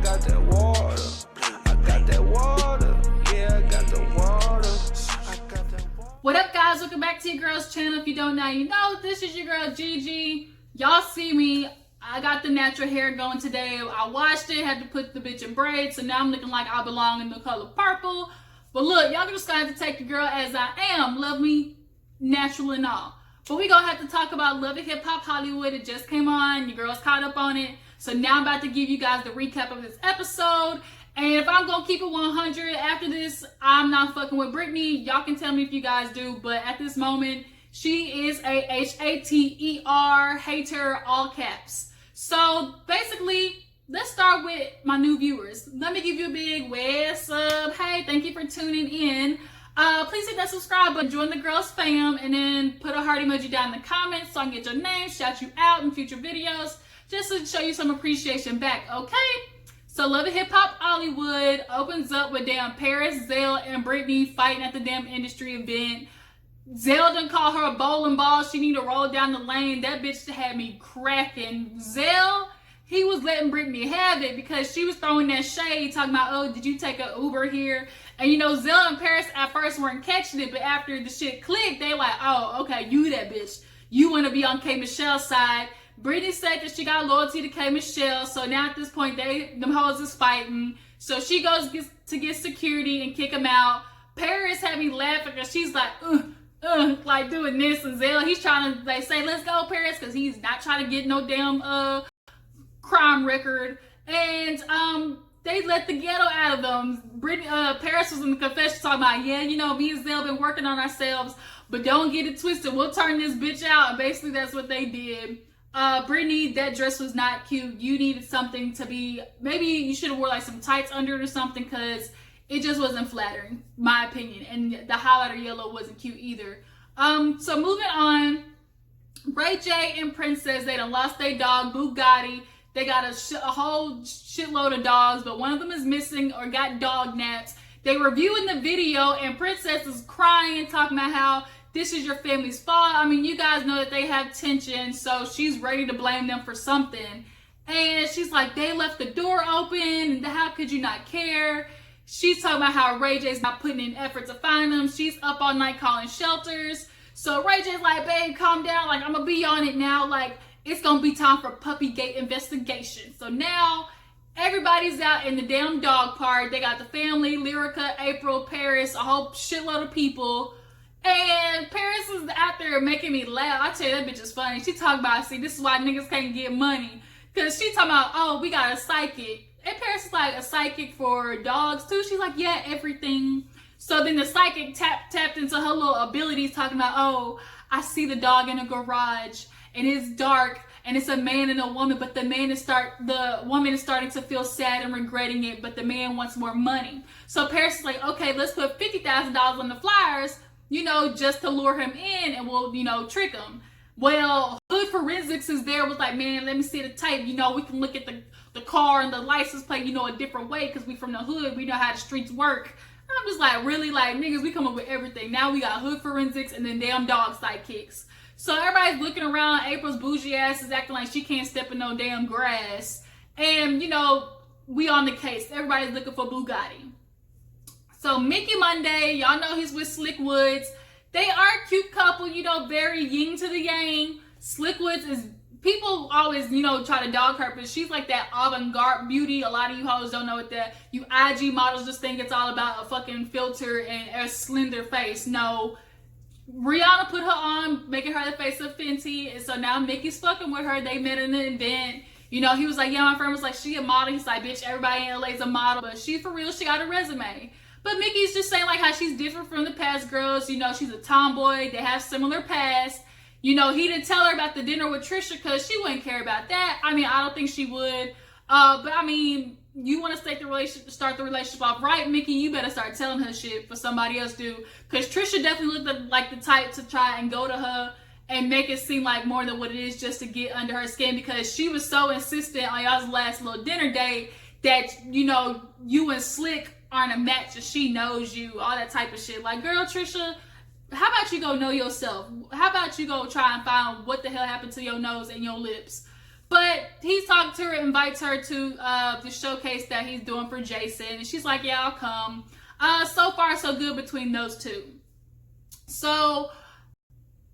Got that water. I got that water. Yeah, I got the water. I got that water. What up, guys? Welcome back to your girl's channel. If you don't know, you know. This is your girl Gigi. Y'all see me. I got the natural hair going today. I washed it, had to put the bitch in braids, so now I'm looking like I belong in the color purple. But look, y'all just gonna have to take your girl as I am. Love me natural and all. But we gonna have to talk about Love and Hip Hop Hollywood. It just came on. Your girl's caught up on it. So now I'm about to give you guys the recap of this episode. And if I'm gonna keep it 100 after this, I'm not fucking with Brittney. Y'all can tell me if you guys do. But at this moment, she is a H-A-T-E-R, hater, all caps. So basically, let's start with my new viewers. Let me give you a big what's up. Hey, thank you for tuning in. Please hit that subscribe button, join the girls fam, and then put a heart emoji down in the comments so I can get your name, shout you out in future videos, just to show you some appreciation back, okay? So Love and Hip Hop Hollywood opens up with damn Paris, Zell, and Brittney fighting at the damn industry event. Zell done call her a bowling ball. She need to roll down the lane. That bitch had me cracking. Zell, he was letting Brittney have it because she was throwing that shade, talking about, oh, did you take an Uber here? And you know, Zell and Paris at first weren't catching it, but after the shit clicked, they like, oh, okay, you that bitch. You want to be on K. Michelle's side. Brittney said that she got loyalty to K. Michelle, so now at this point, them hoes is fighting. So she goes to get security and kick him out. Paris had me laughing because she's like, like doing this, and Zell, he's trying to, they say, let's go, Paris, because he's not trying to get no damn crime record. And they let the ghetto out of them. Paris was in the confession talking about, yeah, you know, me and Zell been working on ourselves, but don't get it twisted, we'll turn this bitch out. And basically that's what they did. Brittney, that dress was not cute. You needed something to be, maybe you should have wore like some tights under it or something, because it just wasn't flattering, my opinion. And the highlighter yellow wasn't cute either. So moving on, Ray J and Princess, they done lost their dog, Bugatti. They got a whole shitload of dogs, but one of them is missing or got dog naps. They reviewing the video, and Princess is crying, talking about how this is your family's fault. I mean, you guys know that they have tension, so she's ready to blame them for something. And she's like, they left the door open, and how could you not care? She's talking about how Ray J's not putting in effort to find them. She's up all night calling shelters. So Ray J's like, babe, calm down. Like, I'm going to be on it now. Like, it's going to be time for Puppygate investigation. So now everybody's out in the damn dog park. They got the family, Lyrica, April, Paris, a whole shitload of people. And Paris is out there making me laugh. I tell you, that bitch is funny. She talking about, see, this is why niggas can't get money. Because she talking about, oh, we got a psychic. And Paris is like, a psychic for dogs too? She's like, yeah, everything. So then the psychic tapped into her little abilities, talking about, oh, I see the dog in a garage and it's dark and it's a man and a woman, but the woman is starting to feel sad and regretting it, but the man wants more money. So Paris is like, okay, let's put $50,000 on the flyers, you know, just to lure him in, and we'll, you know, trick him. Well, Hood Forensics is there, was like, man, let me see the tape. You know, we can look at the car and the license plate, you know, a different way, because we from the hood, we know how the streets work. I'm just like, really, like, niggas, we come up with everything. Now we got Hood Forensics and then damn dog sidekicks. So everybody's looking around. April's bougie ass is acting like she can't step in no damn grass. And, you know, we on the case. Everybody's looking for Bugatti. So Micky Monday, y'all know he's with Slick Woods. They are a cute couple, you know, very yin to the yang. Slick Woods is, people always, you know, try to dog her, but she's like that avant-garde beauty. A lot of you hoes don't know what that, you IG models just think it's all about a fucking filter and a slender face. No, Rihanna put her on, making her the face of Fenty, and so now Micky's fucking with her. They met in an event. You know, he was like, yeah, my friend was like, she a model. He's like, bitch, everybody in LA's a model, but she for real, she got a resume. But Micky's just saying like how she's different from the past girls. You know, she's a tomboy. They have similar past. You know, he didn't tell her about the dinner with Trisha because she wouldn't care about that. I mean, I don't think she would. But I mean, you want to start the relationship off right, Micky, you better start telling her shit for somebody else to do. Because Trisha definitely looked like the type to try and go to her and make it seem like more than what it is, just to get under her skin, because she was so insistent on y'all's last little dinner date that, you know, you and Slick aren't a match and she knows you, all that type of shit. Like, girl, Trisha, how about you go know yourself? How about you go try and find what the hell happened to your nose and your lips? But he's talking to her, invites her to the showcase that he's doing for Jason. And she's like, yeah, I'll come. So far, so good between those two. So,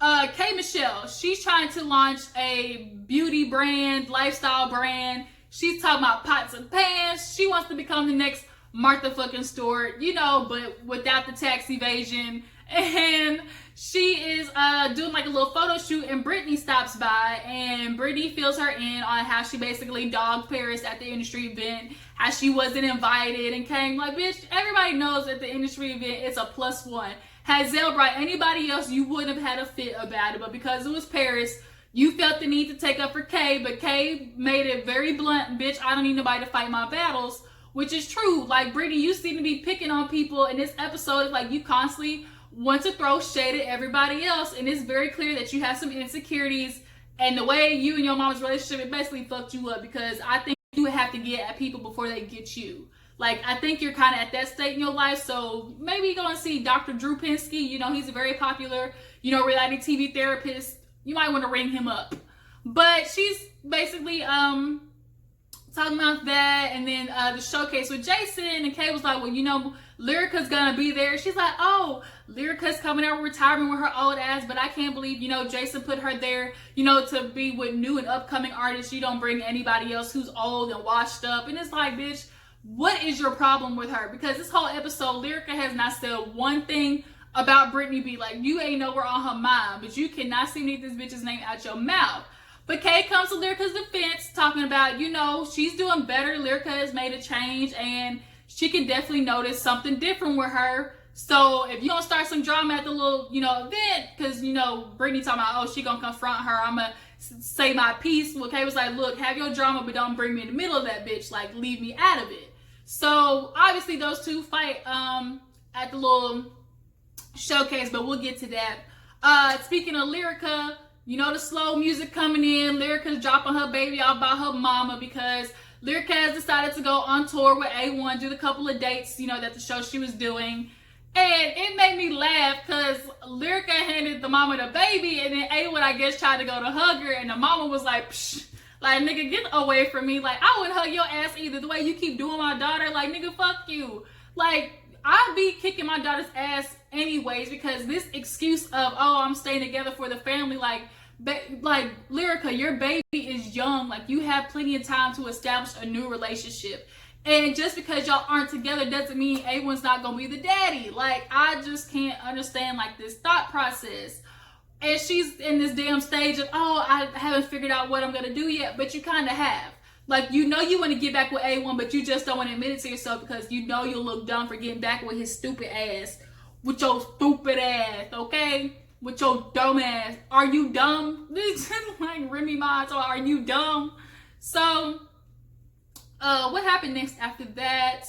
K. Michelle, she's trying to launch a beauty brand, lifestyle brand. She's talking about pots and pans. She wants to become the next Martha fucking Stewart, you know, but without the tax evasion. And she is doing like a little photo shoot, and Brittney stops by, and Brittney fills her in on how she basically dogged Paris at the industry event, how she wasn't invited, and came like, bitch, everybody knows at the industry event it's a +1. Had Zell brought anybody else, you wouldn't have had a fit about it, but because it was Paris, you felt the need to take up for Kay, but Kay made it very blunt, bitch, I don't need nobody to fight my battles, which is true. Like, Brittney, you seem to be picking on people in this episode. It's like you constantly want to throw shade at everybody else, and it's very clear that you have some insecurities, and the way you and your mom's relationship, it basically fucked you up, because I think you would have to get at people before they get you. Like, I think you're kind of at that state in your life, so maybe go and see Dr. Drew Pinsky. You know, he's a very popular, you know, reality TV therapist. You might want to ring him up. But she's basically talking about that, and then the showcase with Jason, and Kay was like, well, you know, Lyrica's gonna be there. She's like, oh, Lyrica's coming out of retirement with her old ass, but I can't believe, you know, Jason put her there, you know, to be with new and upcoming artists. You don't bring anybody else who's old and washed up. And it's like, bitch, what is your problem with her? Because this whole episode, Lyrica has not said one thing about Brittney B. Like, you ain't nowhere on her mind, but you cannot seem to get this bitch's name out your mouth. But Kay comes to Lyrica's defense, talking about, you know, she's doing better. Lyrica has made a change, and she can definitely notice something different with her. So if you don't start some drama at the little, you know, event, because, you know, Brittney talking about, oh, she gonna confront her, I'm gonna say my piece. Well, Kay was like, look, have your drama, but don't bring me in the middle of that bitch. Like, leave me out of it. So obviously those two fight at the little showcase, but we'll get to that. Speaking of Lyrica, you know, the slow music coming in. Lyrica's dropping her baby off by her mama, because Lyrica has decided to go on tour with A1, do the couple of dates, you know, that the show she was doing. And it made me laugh, because Lyrica handed the mama the baby, and then A1, I guess, tried to go to hug her, and the mama was like, psh, like, nigga, get away from me. Like, I wouldn't hug your ass either. The way you keep doing my daughter, like, nigga, fuck you. Like, I'd be kicking my daughter's ass anyways, because this excuse of, oh, I'm staying together for the family, like Lyrica, your baby is young. Like, you have plenty of time to establish a new relationship. And just because y'all aren't together doesn't mean A1's not gonna be the daddy. Like, I just can't understand, like, this thought process. And she's in this damn stage of, oh, I haven't figured out what I'm gonna do yet, but you kind of have. Like, you know you want to get back with A1, but you just don't want to admit it to yourself, because you know you'll look dumb for getting back with his stupid ass. With your stupid ass, okay? With your dumb ass. Are you dumb? Like Remy Ma, so are you dumb? So, what happened next after that?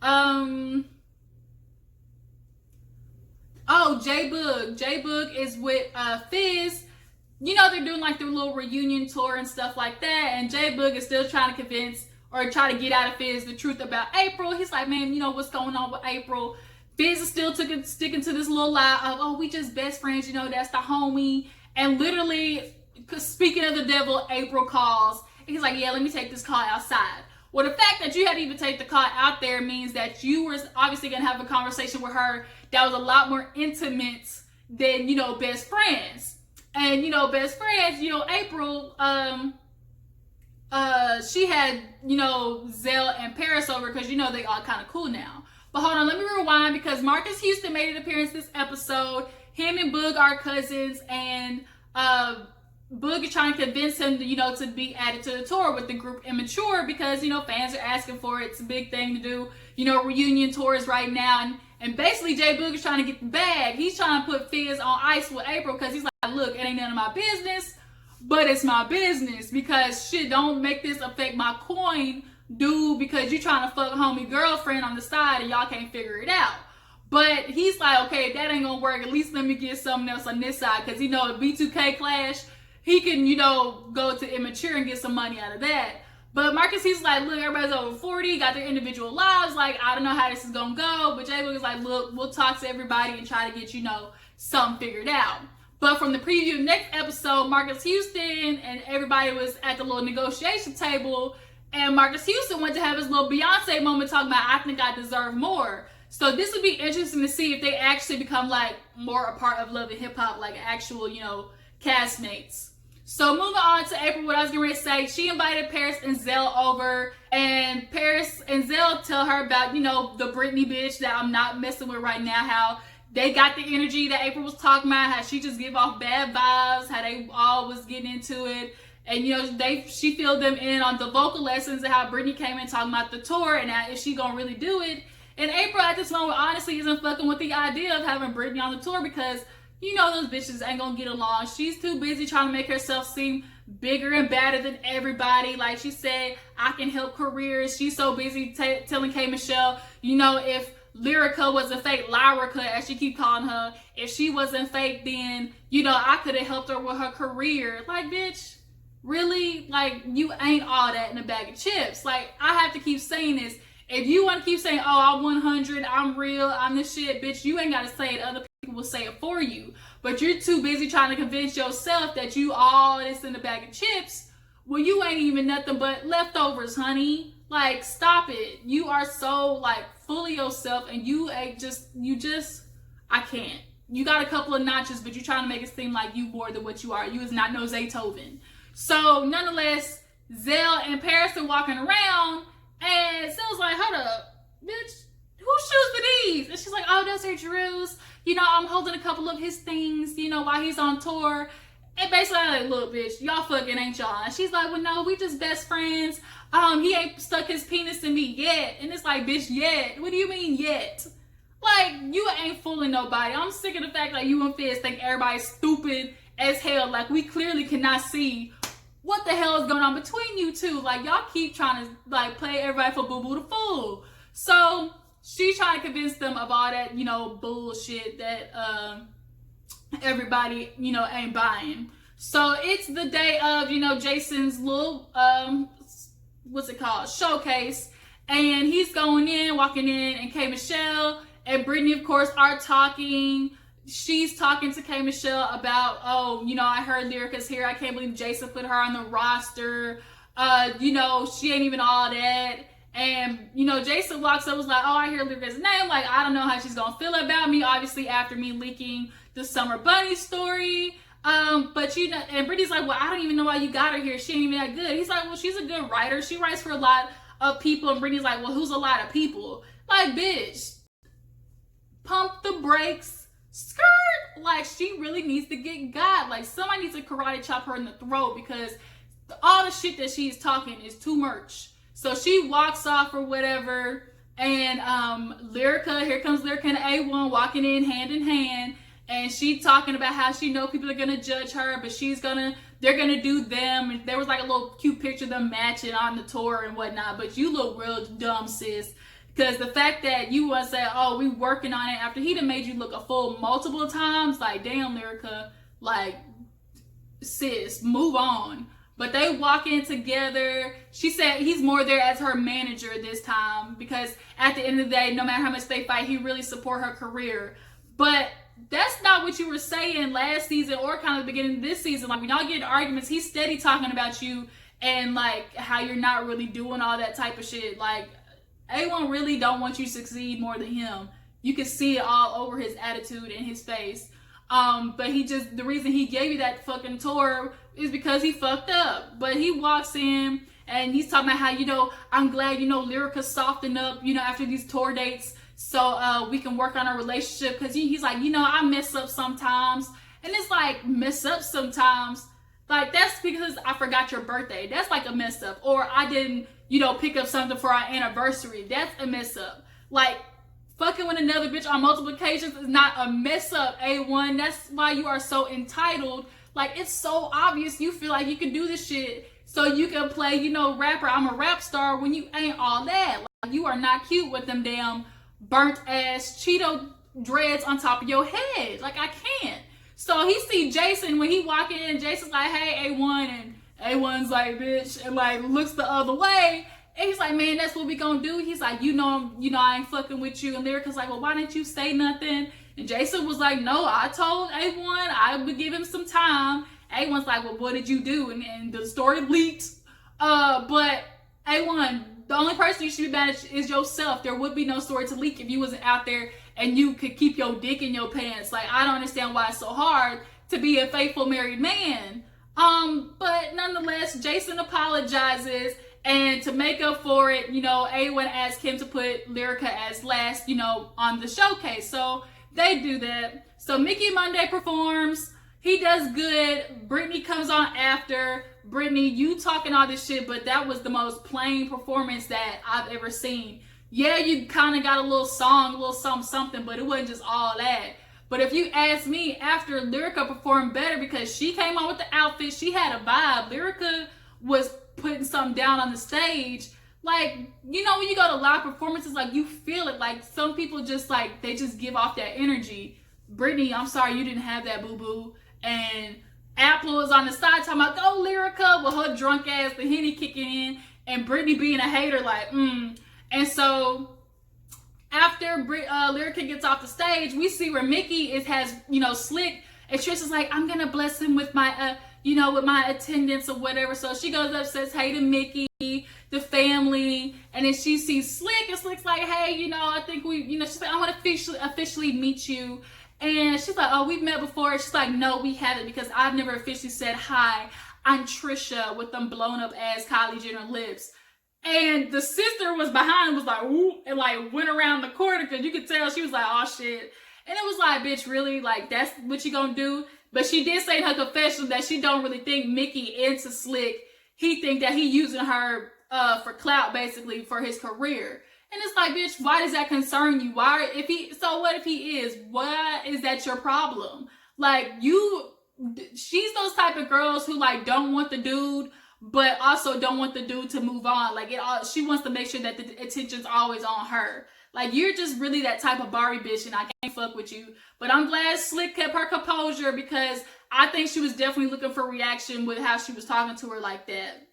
Oh, J-Boog. J-Boog is with Fizz. You know, they're doing like their little reunion tour and stuff like that, and J-Boog is still trying to convince or try to get out of Fizz the truth about April. He's like, man, you know what's going on with April? Fizz is still sticking to this little lie of, oh, we just best friends, you know, that's the homie. And literally, speaking of the devil, April calls, and he's like, yeah, let me take this call outside. Well, the fact that you had to even take the call out there means that you were obviously going to have a conversation with her that was a lot more intimate than, you know, best friends. And, you know, best friends, you know, April, she had, you know, Zell and Paris over, because, you know, they all kind of cool now. But hold on, let me rewind, because Marcus Houston made an appearance this episode. Him and Boog are cousins, and Boog is trying to convince him to, you know, to be added to the tour with the group Immature, because, you know, fans are asking for it. It's a big thing to do, you know, reunion tours right now. And basically, J-Boog is trying to get the bag. He's trying to put Fizz on ice with April, because he's like, look, it ain't none of my business, but it's my business, because shit, don't make this affect my coin, dude, because you trying to fuck homie girlfriend on the side and y'all can't figure it out. But he's like, okay, if that ain't gonna work, at least let me get something else on this side, because, you know, the B2K clash, he can, you know, go to Immature and get some money out of that. But Marcus, he's like, look, everybody's over 40, got their individual lives, like, I don't know how this is gonna go. But J-Boog is like, look, we'll talk to everybody and try to get, you know, something figured out. But from the preview next episode, Marcus Houston and everybody was at the little negotiation table, and Marcus Houston went to have his little Beyonce moment talking about, I think I deserve more. So this would be interesting to see if they actually become like more a part of Love and Hip Hop, like actual, you know, castmates. So moving on to April, what I was going to say, she invited Paris and Zell over, and Paris and Zell tell her about, you know, the Brittney bitch that I'm not messing with right now, how they got the energy that April was talking about, how she just give off bad vibes, how they all was getting into it. And, you know, she filled them in on the vocal lessons and how Brittney came in talking about the tour and how, is she going to really do it? And April at this moment honestly isn't fucking with the idea of having Brittney on the tour because, you know, those bitches ain't going to get along. She's too busy trying to make herself seem bigger and badder than everybody. Like she said, I can help careers. She's so busy telling K. Michelle, you know, if Lyrica wasn't fake, Lyrica, as she keep calling her, if she wasn't fake, then, you know, I could have helped her with her career. Like, bitch, really? Like, you ain't all that in a bag of chips. Like, I have to keep saying this. If you want to keep saying, oh, I'm 100, I'm real, I'm the shit, bitch, you ain't got to say it. Other people will say it for you. But you're too busy trying to convince yourself that you all this in a bag of chips. Well, you ain't even nothing but leftovers, honey. Like, stop it. You are so, like, full of yourself, and you ain't I can't. You got a couple of notches, but you're trying to make it seem like you more than what you are. You is not no Zaytoven. So, nonetheless, Zell and Paris are walking around, and Zell's like, hold up, bitch, whose shoes are these? And she's like, oh, those are Drew's. You know, I'm holding a couple of his things, you know, while he's on tour. And basically, I'm like, look, bitch, y'all fucking ain't y'all. And she's like, well, no, we just best friends. He ain't stuck his penis in me yet. And it's like, bitch, yet? What do you mean yet? Like, you ain't fooling nobody. I'm sick of the fact that you and Fizz think everybody's stupid as hell. Like, we clearly cannot see what the hell is going on between you two. Like, y'all keep trying to, like, play everybody for boo-boo the fool. So, she's trying to convince them of all that, you know, bullshit that, everybody, you know, ain't buying. So it's the day of, you know, Jason's little, what's it called? Showcase. And he's going in, walking in, and K. Michelle and Brittney, of course, are talking. She's talking to K. Michelle about, oh, you know, I heard Lyricas here. I can't believe Jason put her on the roster. You know, she ain't even all that. And, you know, Jason walks up, was like, oh, I hear Lyrica's name. Like, I don't know how she's going to feel about me, obviously, after me leaking the Summer Bunny story. But, you know, and Brittney's like, well, I don't even know why you got her here. She ain't even that good. He's like, well, she's a good writer. She writes for a lot of people. And Brittney's like, well, who's a lot of people? Like, bitch, pump the brakes, skirt. Like, she really needs to get got. Like, somebody needs to karate chop her in the throat because all the shit that she's talking is too much. So she walks off or whatever, and Lyrica, here comes Lyrica and A1 walking in hand, and she talking about how she know people are gonna judge her, but they're gonna do them. And there was like a little cute picture of them matching on the tour and whatnot, but you look real dumb, sis. Because the fact that you want to say, oh, we working on it after he done made you look a fool multiple times, like, damn, Lyrica, like, sis, move on. But they walk in together. She said he's more there as her manager this time because at the end of the day, no matter how much they fight, he really support her career. But that's not what you were saying last season or kind of the beginning of this season. Like, when y'all get in arguments, he's steady talking about you and, like, how you're not really doing all that type of shit. Like, A1 really don't want you to succeed more than him. You can see it all over his attitude and his face. But the reason he gave you that fucking tour is because he fucked up. But he walks in and he's talking about how, you know, I'm glad, you know, Lyrica softened up, you know, after these tour dates so we can work on our relationship. Because he's like, you know, I mess up sometimes. And it's like, mess up sometimes. Like, that's because I forgot your birthday. That's like a mess up. Or I didn't, you know, pick up something for our anniversary. That's a mess up. Like, fucking with another bitch on multiple occasions is not a mess up, A1. That's why you are so entitled. Like, it's so obvious you feel like you can do this shit so you can play, you know, rapper, I'm a rap star when you ain't all that. Like, you are not cute with them damn burnt ass Cheeto dreads on top of your head. Like, I can't. So he see Jason when he walk in, Jason's like, hey, A1, and A1's like, bitch, and like looks the other way. And he's like, man, that's what we gonna do. He's like, you know, I ain't fucking with you. And Lyrica's like, well, why didn't you say nothing? And Jason was like, no, I told A1 I would give him some time. A1's like, well, what did you do? And the story leaked. But A1, the only person you should be mad at is yourself. There would be no story to leak if you wasn't out there and you could keep your dick in your pants. Like, I don't understand why it's so hard to be a faithful married man. But nonetheless, Jason apologizes, and to make up for it, you know, A1 asked him to put Lyrica as last, you know, on the showcase. So they do that. So Micky Monday performs. He does good. Brittney comes on after. Brittney, you talking all this shit, but that was the most plain performance that I've ever seen. Yeah, you kind of got a little song, a little something, but it wasn't just all that. But if you ask me, after Lyrica performed better because she came on with the outfit, she had a vibe. Lyrica was putting something down on the stage. Like, you know, when you go to live performances, like, you feel it. Like, some people just, like, they just give off that energy. Brittney, I'm sorry you didn't have that, boo-boo. And Apple is on the side talking about, go Lyrica, with her drunk ass, the Henny kicking in, and Brittney being a hater, like, And so after Lyrica gets off the stage, we see where Micky has, you know, Slick, and Trish is like, I'm gonna bless him with my, you know, with my attendance or whatever. So she goes up, says hey to Micky, the family, and then she sees Slick, and Slick's like, hey, you know, I think we, you know, she's like, I want to officially meet you. And she's like, oh, we've met before. She's like, no, we haven't, because I've never officially said hi. I'm Trisha with them blown up ass Kylie Jenner lips. And the sister was behind, was like, ooh, and like went around the corner, because you could tell she was like, oh shit. And it was like, bitch, really? Like, that's what you gonna do? But she did say in her confession that she don't really think Micky into Slick. He think that he using her for clout, basically, for his career. And it's like, bitch, why does that concern you? So what if he is? Why is that your problem? Like, she's those type of girls who, like, don't want the dude, but also don't want the dude to move on. Like, she wants to make sure that the attention's always on her. Like, you're just really that type of Barbie bitch, and I can't fuck with you. But I'm glad Slick kept her composure, because I think she was definitely looking for reaction with how she was talking to her like that.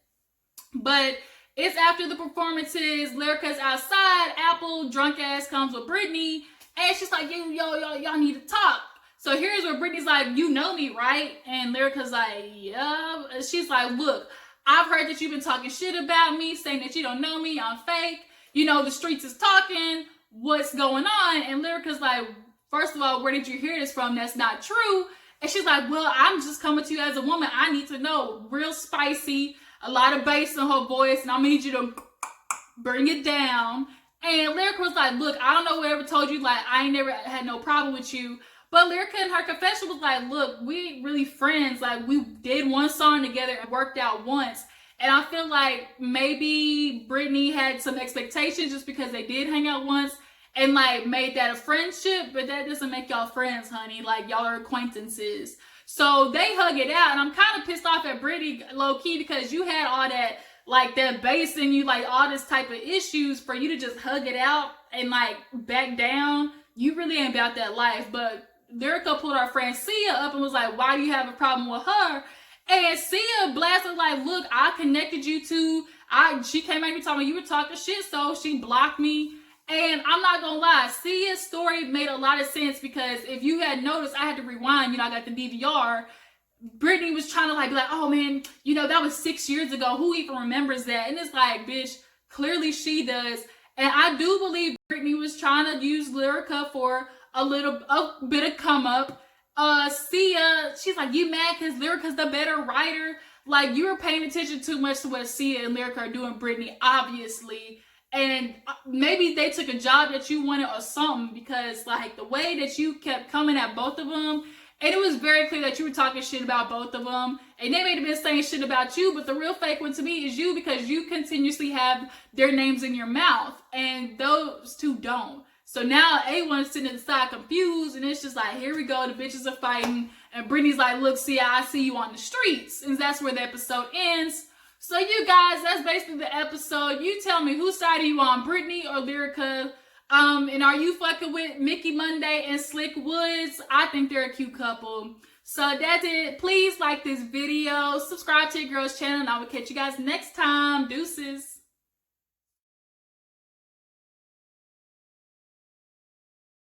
But it's after the performances. Lyrica's outside. Apple, drunk ass, comes with Brittney, and she's like, y'all need to talk. So here's where Brittney's like, you know me, right? And Lyrica's like, yeah. She's like, look, I've heard that you've been talking shit about me, saying that you don't know me, I'm fake. You know, the streets is talking. What's going on? And Lyrica's like, first of all, where did you hear this from? That's not true. And she's like, well, I'm just coming to you as a woman. I need to know. Real spicy. A lot of bass in her voice, and I'm gonna need you to bring it down. And Lyrica was like, look, I don't know whoever told you, like, I ain't never had no problem with you. But Lyrica in her confession was like, look, we ain't really friends. Like, we did one song together and worked out once. And I feel like maybe Brittney had some expectations just because they did hang out once and, like, made that a friendship. But that doesn't make y'all friends, honey. Like, y'all are acquaintances. So they hug it out, and I'm kind of pissed off at Brittney, low-key, because you had all that, like, that bass in you, like, all this type of issues for you to just hug it out and, like, back down. You really ain't about that life. But Lyrica pulled our friend Sia up and was like, why do you have a problem with her? And Sia blasted like, look, I connected you to, she came at me talking, you were talking shit, so she blocked me. And I'm not gonna lie, Sia's story made a lot of sense, because if you had noticed, I had to rewind, you know, I got the DVR. Brittney was trying to like be like, oh man, you know, that was 6 years ago. Who even remembers that? And it's like, bitch, clearly she does. And I do believe Brittney was trying to use Lyrica for a bit of come up. Sia, she's like, you mad because Lyrica's the better writer? Like, you were paying attention too much to what Sia and Lyrica are doing, Brittney, obviously. And maybe they took a job that you wanted or something, because like the way that you kept coming at both of them, and it was very clear that you were talking shit about both of them, and they may have been saying shit about you, but the real fake one to me is you, because you continuously have their names in your mouth, and those two don't. So now A1's sitting at the side confused, and it's just like, here we go, the bitches are fighting, and Brittney's like, look, Sia, I see you on the streets, and that's where the episode ends. So you guys, that's basically the episode. You tell me, whose side are you on, Brittney or Lyrica? And are you fucking with Micky Monday and Slick Woods? I think they're a cute couple. So that's it. Please like this video, subscribe to your girl's channel, and I will catch you guys next time. Deuces.